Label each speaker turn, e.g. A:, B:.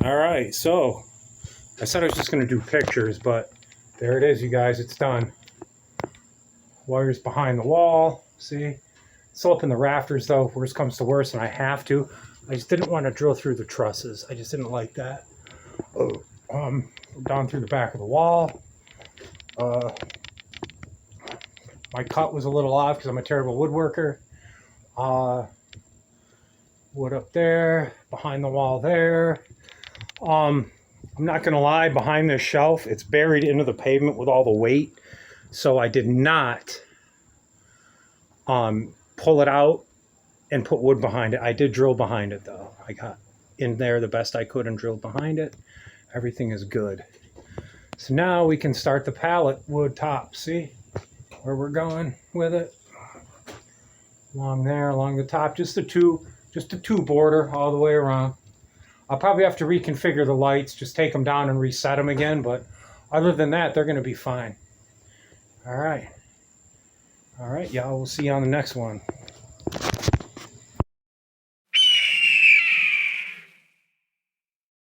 A: All right, so I said I was just going to do pictures, but there it is, you guys. It's done. Wires behind the wall. See? Still up in the rafters, though. Worst comes to worst, and I have to. I just didn't want to drill through the trusses. I just didn't like that. Down through the back of the wall. My cut was a little off because I'm a terrible woodworker. Wood up there, behind the wall there. I'm not going to lie, behind this shelf, it's buried into the pavement with all the weight. So I did not pull it out and put wood behind it. I did drill behind it, though. I got in there the best I could and drilled behind it. Everything is good. So now we can start the pallet wood top. See where we're going with it? Along there, along the top, just a two border all the way around. I'll probably have to reconfigure the lights, just take them down and reset them again, but other than that, they're going to be fine. All right, y'all, we'll see you on the next one.